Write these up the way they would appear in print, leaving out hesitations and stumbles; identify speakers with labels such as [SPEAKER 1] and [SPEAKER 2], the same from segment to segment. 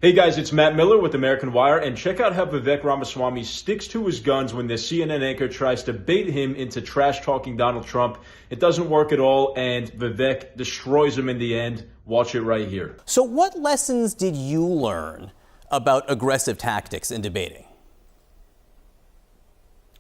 [SPEAKER 1] Hey guys, it's Matt Miller with American Wire, and check out how Vivek Ramaswamy sticks to his guns when the CNN anchor tries to bait him into trash-talking Donald Trump. It doesn't work at all, and Vivek destroys him in the end. Watch it right here.
[SPEAKER 2] So what lessons did you learn about aggressive tactics in debating?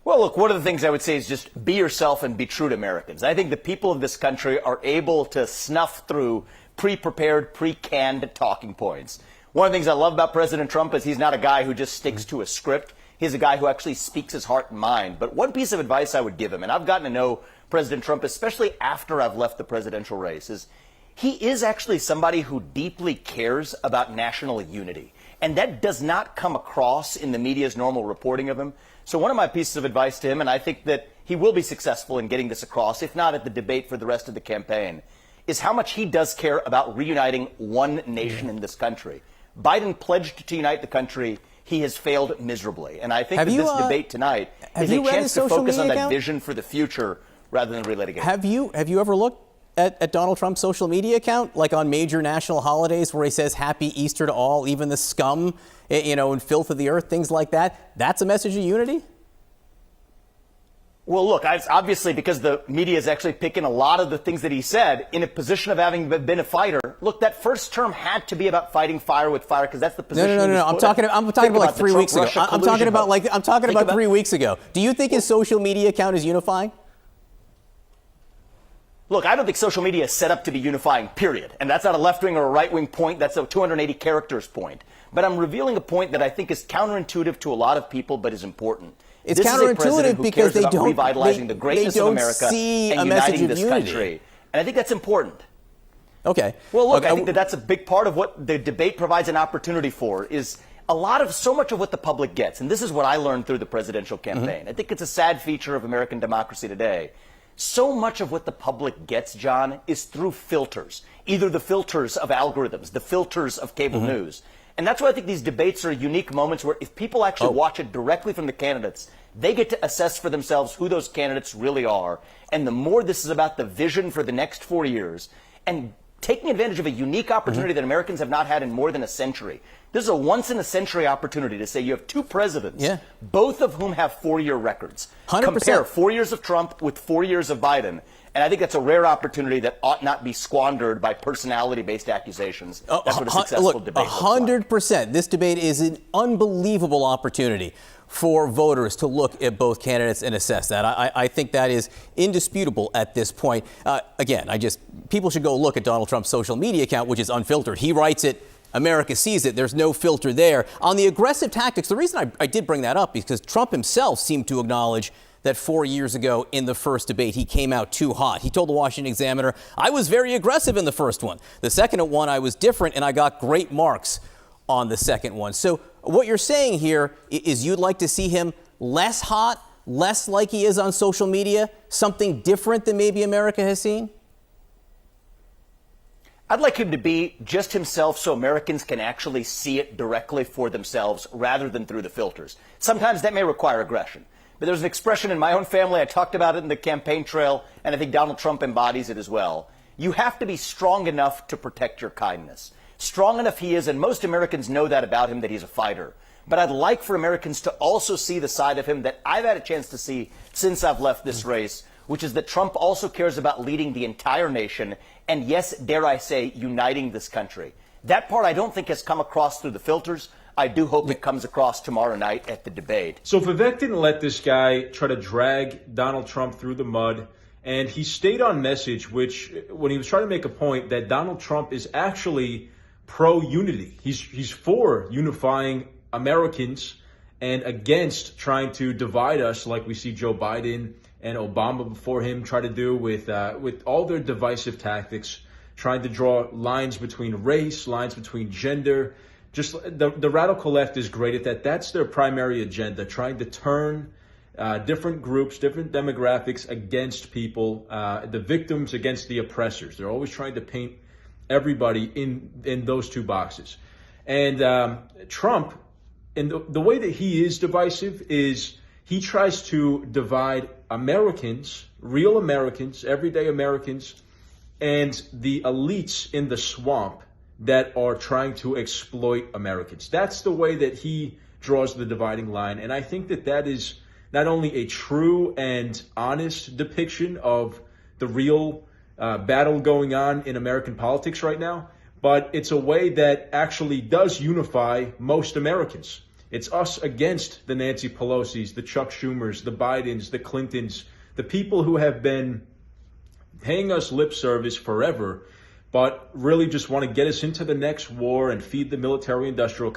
[SPEAKER 3] Well, look, one of the things I would say is just be yourself and be true to Americans. I think the people of this country are able to snuff through pre-prepared, pre-canned talking points. One of the things I love about President Trump is he's not a guy who just sticks to a script. He's a guy who actually speaks his heart and mind. But one piece of advice I would give him, and I've gotten to know President Trump, especially after I've left the presidential race, is he is actually somebody who deeply cares about national unity. And that does not come across in the media's normal reporting of him. So one of my pieces of advice to him, and I think that he will be successful in getting this across, if not at the debate for the rest of the campaign, is how much he does care about reuniting one nation in this country. Biden pledged to unite the country. He has failed miserably. And I think that this debate tonight is a chance to focus on that vision for the future rather than relitigate.
[SPEAKER 2] Have you ever looked at Donald Trump's social media account, like on major national holidays where he says Happy Easter to all, even the scum, and filth of the earth, things like that? That's a message of unity?
[SPEAKER 3] Well, look, obviously, because the media is actually picking a lot of the things that he said in a position of having been a fighter. Look, that first term had to be about fighting fire with fire because that's the position.
[SPEAKER 2] No. I'm talking about like 3 weeks ago. I'm talking about 3 weeks ago. Do you think his social media account is unifying?
[SPEAKER 3] Look, I don't think social media is set up to be unifying, period. And that's not a left-wing or a right-wing point. That's a 280 characters point. But I'm revealing a point that I think is counterintuitive to a lot of people, but is important.
[SPEAKER 2] It's counterintuitive because they don't
[SPEAKER 3] revitalizing the greatness of America
[SPEAKER 2] see
[SPEAKER 3] and
[SPEAKER 2] a message
[SPEAKER 3] uniting
[SPEAKER 2] of
[SPEAKER 3] this
[SPEAKER 2] unity.
[SPEAKER 3] country. And I think that's important.
[SPEAKER 2] Okay.
[SPEAKER 3] Well, look, I think that's a big part of what the debate provides an opportunity for is so much of what the public gets. And this is what I learned through the presidential campaign. I think it's a sad feature of American democracy today. So much of what the public gets, John, is through filters, either the filters of algorithms, the filters of cable news. And that's why I think these debates are unique moments where if people actually watch it directly from the candidates, they get to assess for themselves who those candidates really are. And the more this is about the vision for the next 4 years and taking advantage of a unique opportunity that Americans have not had in more than a century. This is a once-in-a-century opportunity to say you have two presidents, both of whom have 4-year records.
[SPEAKER 2] 100%.
[SPEAKER 3] Compare 4 years of Trump with 4 years of Biden. And I think that's a rare opportunity that ought not be squandered by personality-based accusations. That's what a successful debate looks like.
[SPEAKER 2] 100%. This debate is an unbelievable opportunity for voters to look at both candidates and assess that. I think that is indisputable at this point. Again, people should go look at Donald Trump's social media account, which is unfiltered. He writes it. America sees it. There's no filter there. On the aggressive tactics, the reason I did bring that up is because Trump himself seemed to acknowledge that 4 years ago in the first debate, he came out too hot. He told the Washington Examiner, I was very aggressive in the first one. The second one, I was different, and I got great marks on the second one. So what you're saying here is you'd like to see him less hot, less like he is on social media, something different than maybe America has seen?
[SPEAKER 3] I'd like him to be just himself so Americans can actually see it directly for themselves rather than through the filters. Sometimes that may require aggression. But there's an expression in my own family, I talked about it in the campaign trail, and I think Donald Trump embodies it as well. You have to be strong enough to protect your kindness. Strong enough he is, and most Americans know that about him, that he's a fighter. But I'd like for Americans to also see the side of him that I've had a chance to see since I've left this race, which is that Trump also cares about leading the entire nation and, yes, dare I say, uniting this country. That part I don't think has come across through the filters. I do hope it comes across tomorrow night at the debate.
[SPEAKER 1] So Vivek didn't let this guy try to drag Donald Trump through the mud, and he stayed on message, which when he was trying to make a point that Donald Trump is actually pro-unity. He's for unifying Americans and against trying to divide us like we see Joe Biden and Obama before him try to do with all their divisive tactics, trying to draw lines between race, lines between gender. Just the radical left is great at that. That's their primary agenda, trying to turn different groups, different demographics against people, the victims against the oppressors. They're always trying to paint everybody in those two boxes. And Trump, and the way that he is divisive is he tries to divide Americans, real Americans, everyday Americans, and the elites in the swamp that are trying to exploit Americans. That's the way that he draws the dividing line. And I think that that is not only a true and honest depiction of the real battle going on in American politics right now, but it's a way that actually does unify most Americans. It's us against the Nancy Pelosi's, the Chuck Schumers, the Bidens, the Clintons, the people who have been paying us lip service forever, but really just want to get us into the next war and feed the military-industrial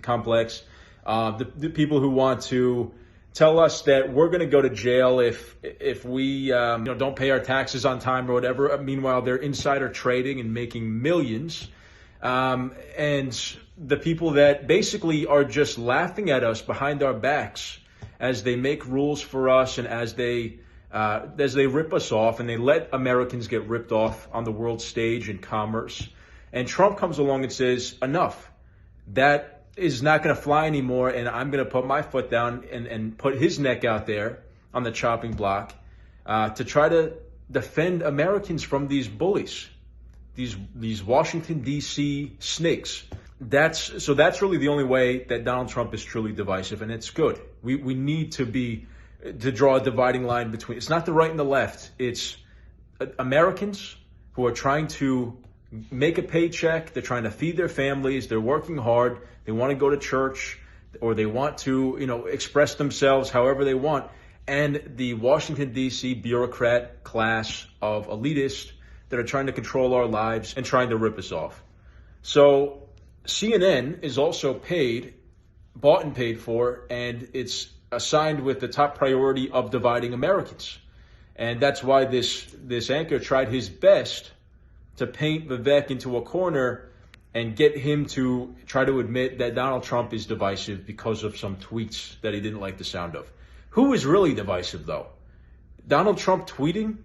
[SPEAKER 1] complex. The people who want to tell us that we're going to go to jail if we don't pay our taxes on time or whatever. Meanwhile, they're insider trading and making millions. And the people that basically are just laughing at us behind our backs as they make rules for us and as they rip us off and they let Americans get ripped off on the world stage in commerce. And Trump comes along and says, enough. That is not going to fly anymore, and I'm going to put my foot down and put his neck out there on the chopping block to try to defend Americans from these bullies, these Washington, D.C. snakes. That's really the only way that Donald Trump is truly divisive, and it's good. We need to draw a dividing line between, it's not the right and the left. It's Americans who are trying to make a paycheck. They're trying to feed their families. They're working hard. They want to go to church, or they want to, express themselves however they want. And the Washington, D.C. bureaucrat class of elitists that are trying to control our lives and trying to rip us off. So CNN is also bought and paid for, and it's assigned with the top priority of dividing Americans. And that's why this anchor tried his best to paint Vivek into a corner and get him to try to admit that Donald Trump is divisive because of some tweets that he didn't like the sound of. Who is really divisive, though? Donald Trump tweeting,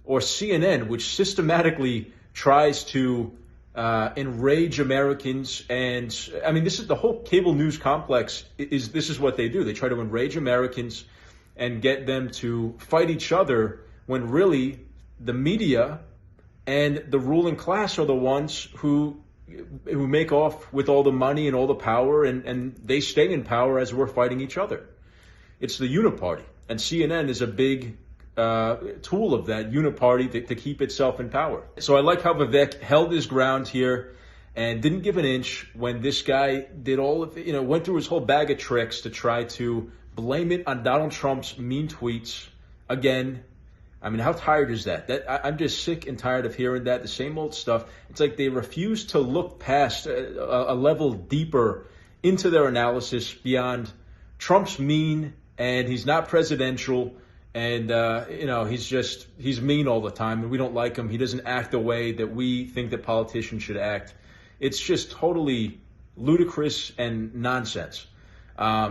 [SPEAKER 1] or CNN, which systematically tries to enrage Americans? And I mean, this is the whole cable news complex. This is what they do. They try to enrage Americans and get them to fight each other, when really the media and the ruling class are the ones who make off with all the money and all the power, and they stay in power as we're fighting each other. It's the uniparty, and CNN is a big tool of that uniparty to keep itself in power. So I like how Vivek held his ground here and didn't give an inch when this guy did went through his whole bag of tricks to try to blame it on Donald Trump's mean tweets again. I mean, how tired is that? I'm just sick and tired of hearing that, the same old stuff. It's like they refuse to look past a level deeper into their analysis beyond Trump's mean, and he's not presidential, and he's mean all the time, and we don't like him. He doesn't act the way that we think that politicians should act. It's just totally ludicrous and nonsense.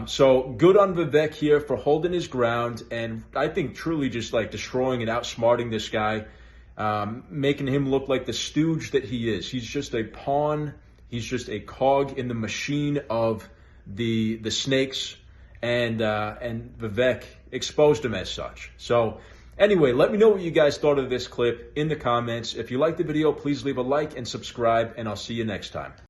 [SPEAKER 1] So good on Vivek here for holding his ground, and I think truly just like destroying and outsmarting this guy, making him look like the stooge that he is. He's just a pawn. He's just a cog in the machine of the snakes, and Vivek exposed him as such. So anyway, let me know what you guys thought of this clip in the comments. If you liked the video, please leave a like and subscribe, and I'll see you next time.